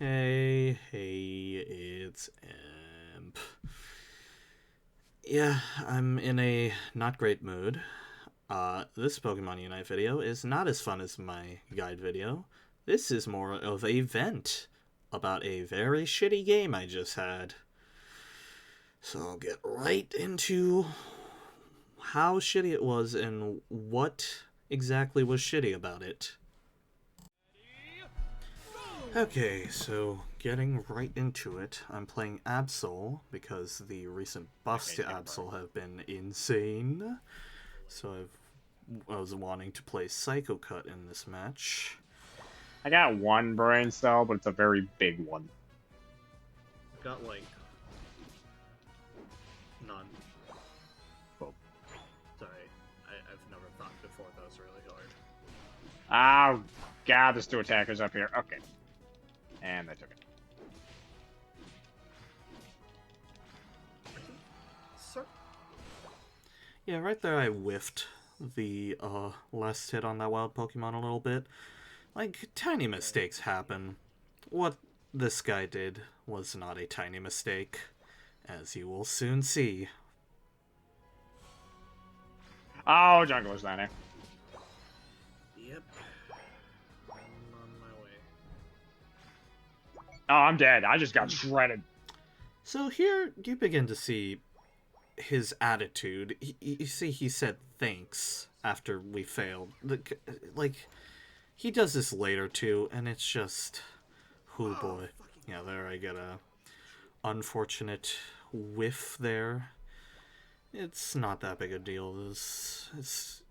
Hey, it's Imp. Yeah, I'm in a not great mood. This Pokemon Unite video is not as fun as my guide video. This is more of a vent about a very shitty game I just had. So I'll get right into how shitty it was and what exactly was shitty about it. Okay, so getting right into it, I'm playing Absol because the recent buffs to Absol have been insane. So I was wanting to play Psycho Cut in this match. I got one brain cell, but it's a very big one. Got like none. Oh, Sorry, I've never thought before that was really oh god, there's two attackers up here. Okay. And they took it. hard. Yeah, right there I whiffed the last hit on that wild Pokemon a little bit. Like, tiny mistakes happen. What this guy did was not a tiny mistake, as you will soon see. Oh, jungler's down here. Yep. I'm on my way. Oh, I'm dead. I just got shredded. So here you begin to see his attitude. You see, he said thanks after we failed. Like, he does this later too, and it's just, oh boy. Yeah, there I get a unfortunate whiff there. It's not that big a deal. It's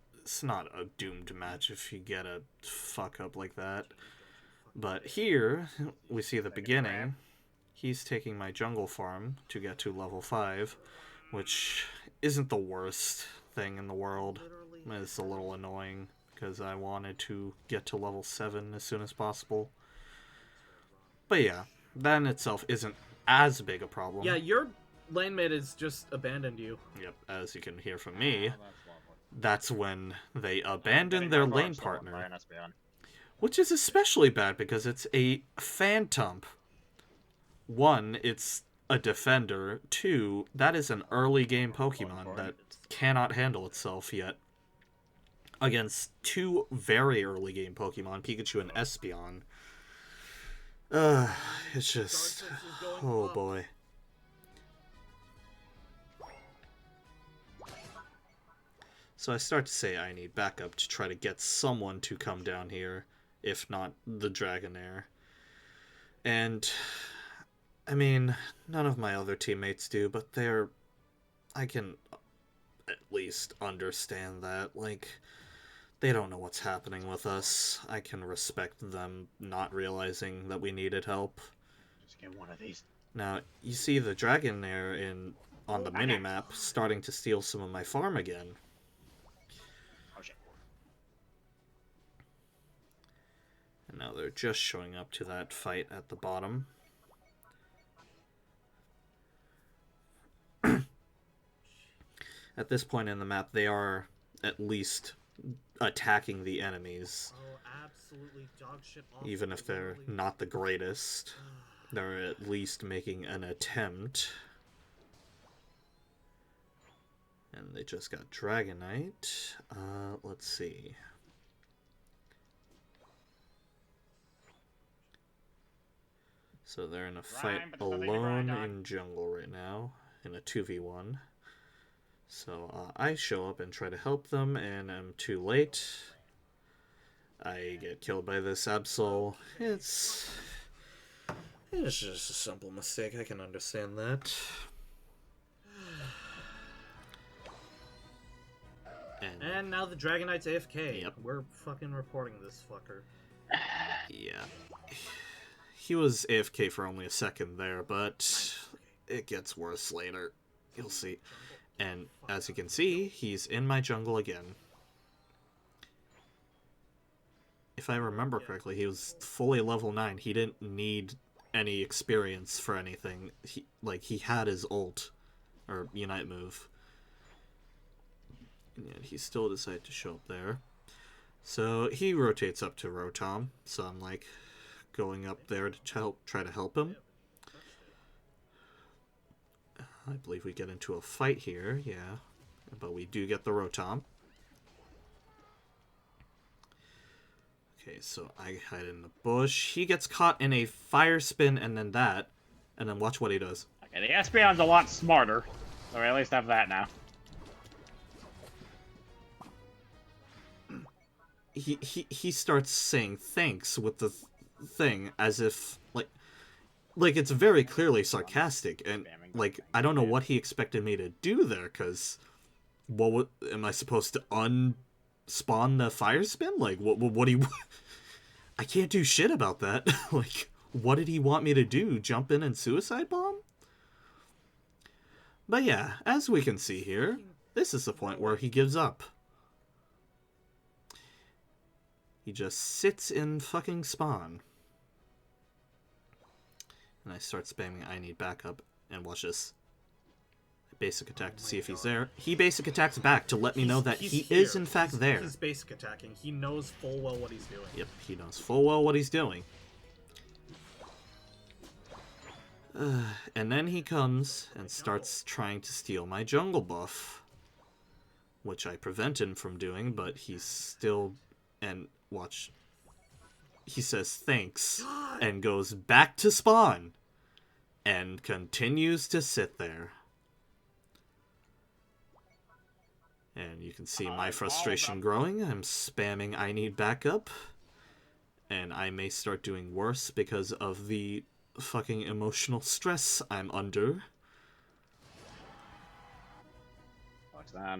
not a doomed match if you get a fuck up like that. But here we see the beginning. He's taking my jungle farm to get to level 5, which isn't the worst thing in the world. It's a little annoying because I wanted to get to level 7 as soon as possible. But yeah, that in itself isn't as big a problem. Yeah, your lane mate has just abandoned you. Yep, as you can hear from me, that's when they abandon their lane partner. Which is especially bad because it's a Phantump. One, it's a defender. Two, that is an early game Pokemon that cannot handle itself yet. Against two very early game Pokemon, Pikachu and Espeon. It's just... oh boy. So I start to say I need backup to try to get someone to come down here, if not the Dragonair. And, I mean, none of my other teammates do, but they're... I can at least understand that. Like, they don't know what's happening with us. I can respect them not realizing that we needed help. Just get one of these. Now, you see the Dragonair on the minimap starting to steal some of my farm again. Oh shit. And now they're just showing up to that fight at the bottom. At this point in the map, they are at least attacking the enemies. Oh, absolutely dog shit. Even if they're not the greatest, they're at least making an attempt. And they just got Dragonite. Let's see. So they're in a fight alone in jungle right now, in a 2v1. So I show up and try to help them, and I'm too late. I get killed by this Absol. It's just a simple mistake. I can understand that. And now the Dragonite's AFK. Yep. We're fucking reporting this fucker. Yeah. He was AFK for only a second there, but it gets worse later. You'll see. And as you can see, he's in my jungle again. If I remember correctly, he was fully level 9. He didn't need any experience for anything. He had his ult, or Unite move. And yet he still decided to show up there. So he rotates up to Rotom, so I'm like, going up there to try to help him. I believe we get into a fight here, yeah. But we do get the Rotom. Okay, so I hide in the bush. He gets caught in a fire spin and then that. And then watch what he does. Okay, the Espeon's a lot smarter. So we at least have that now. He starts saying thanks with the thing as if like it's very clearly sarcastic, and like I don't know what he expected me to do there, because am I supposed to unspawn the fire spin? Like what do you I can't do shit about that. Like what did he want me to do? Jump in and suicide bomb? But yeah, as we can see here, this is the point where he gives up. He just sits in fucking spawn. And I start spamming I need backup, and watch this. Basic attack to see if he's there. He basic attacks back to let me know that he is in fact there. He's basic attacking. He knows full well what he's doing. Yep, he knows full well what he's doing. And then he comes and starts trying to steal my jungle buff, which I prevent him from doing, but he's still... And watch. He says thanks and goes back to spawn and continues to sit there. And you can see my frustration growing. I'm spamming I need backup. And I may start doing worse because of the fucking emotional stress I'm under. Watch that.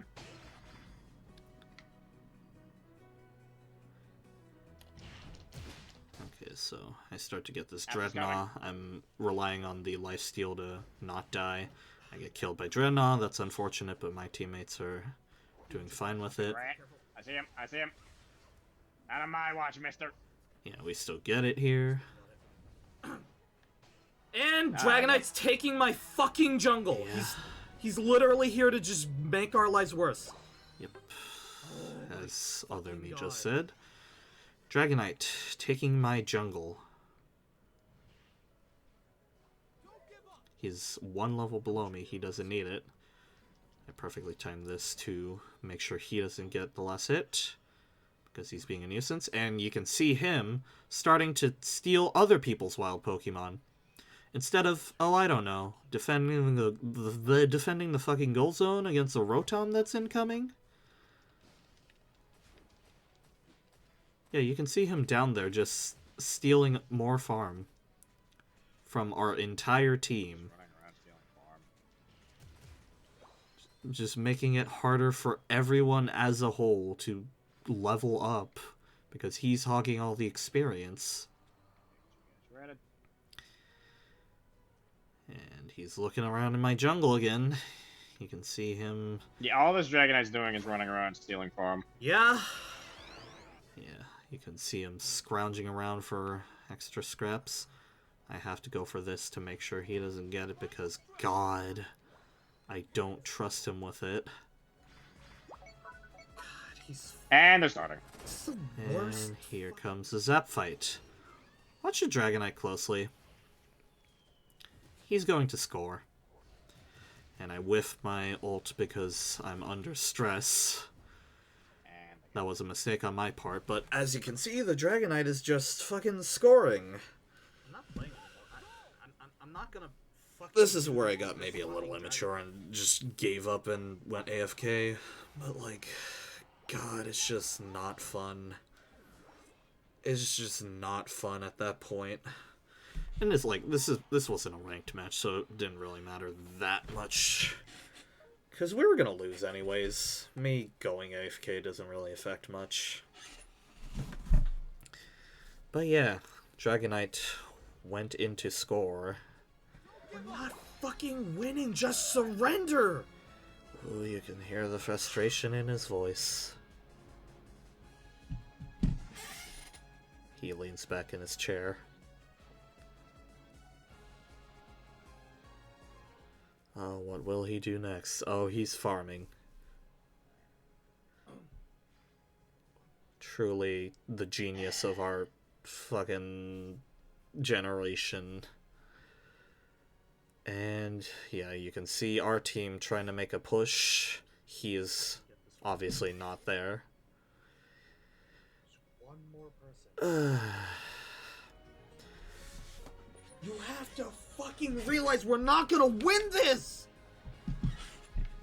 Okay, so I start to get this Dreadnought. I'm relying on the lifesteal to not die. I get killed by Dreadnought. That's unfortunate, but my teammates are doing fine with it. I see him. I see him. Out of my watch, mister. Yeah, we still get it here. And Dragonite's taking my fucking jungle. Yeah. He's literally here to just make our lives worse. Yep. As other me just said. Dragonite taking my jungle. He's one level below me. He doesn't need it. I perfectly timed this to make sure he doesn't get the last hit, because he's being a nuisance. And you can see him starting to steal other people's wild Pokemon. Instead of, oh, I don't know, defending the fucking goal zone against a Rotom that's incoming. Yeah, you can see him down there just stealing more farm from our entire team. Just making it harder for everyone as a whole to level up, because he's hogging all the experience. And he's looking around in my jungle again. You can see him... Yeah, all this Dragonite's doing is running around stealing farm. Yeah. Yeah, you can see him scrounging around for extra scraps. I have to go for this to make sure he doesn't get it, because, God, I don't trust him with it. God, he's And they're starting. the worst. And here comes the Zap fight. Watch your Dragonite closely. He's going to score. And I whiff my ult because I'm under stress. That was a mistake on my part, but as you can see, the Dragonite is just fucking scoring. I'm not playing anymore. I'm not gonna fucking... This is where I got maybe a little immature and just gave up and went AFK. But, like, God, it's just not fun. It's just not fun at that point. And it's like, this wasn't a ranked match, so it didn't really matter that much. Because we were going to lose anyways. Me going AFK doesn't really affect much. But yeah, Dragonite went into score. We're not fucking winning, just surrender! Ooh, you can hear the frustration in his voice. He leans back in his chair. Oh, what will he do next? Oh, he's farming. Truly the genius of our fucking generation. And yeah, you can see our team trying to make a push. He is obviously not there. One more person. You have to fucking realize we're not gonna win this!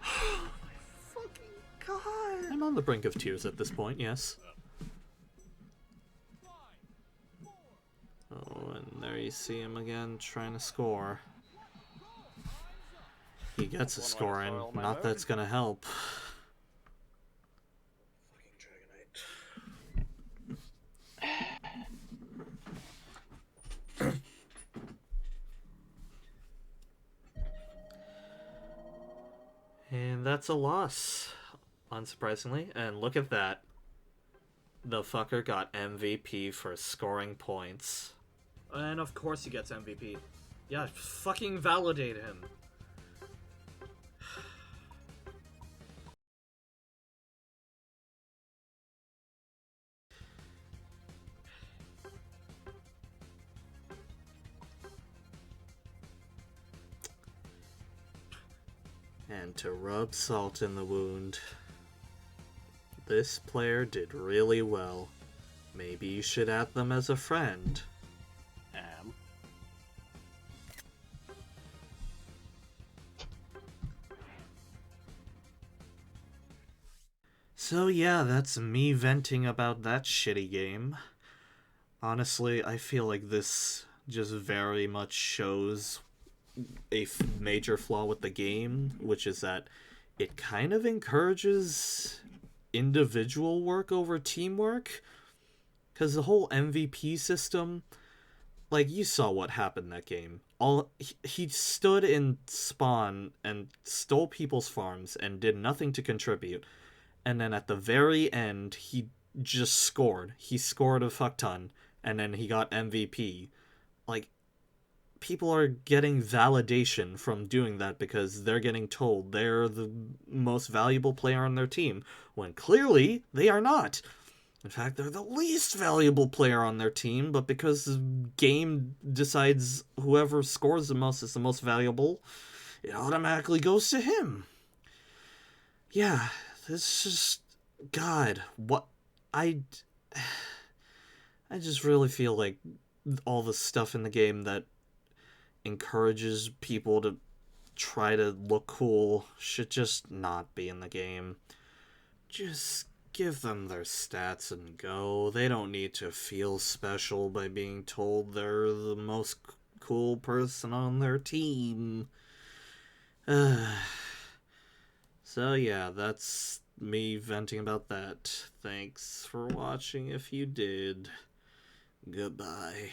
Fucking God. I'm on the brink of tears at this point, yes. Oh, and there you see him again trying to score. He gets a score in. Not that's gonna help. And that's a loss, unsurprisingly. And look at that. The fucker got MVP for scoring points. And of course he gets MVP. Yeah, fucking validate him. And to rub salt in the wound, this player did really well. Maybe you should add them as a friend. So yeah, that's me venting about that shitty game. Honestly, I feel like this just very much shows a major flaw with the game, which is that it kind of encourages individual work over teamwork. Because the whole MVP system, like, you saw what happened that game. He stood in spawn and stole people's farms and did nothing to contribute. And then at the very end, he just scored. He scored a fuck ton, and then he got MVP. Like, people are getting validation from doing that because they're getting told they're the most valuable player on their team, when clearly they are not. In fact, they're the least valuable player on their team, but because the game decides whoever scores the most is the most valuable, it automatically goes to him. Yeah, this is just... God, what... I just really feel like all the stuff in the game that encourages people to try to look cool should just not be in the game. Just give them their stats and go. They don't need to feel special by being told they're the most cool person on their team. So yeah, that's me venting about that. Thanks for watching if you did. Goodbye.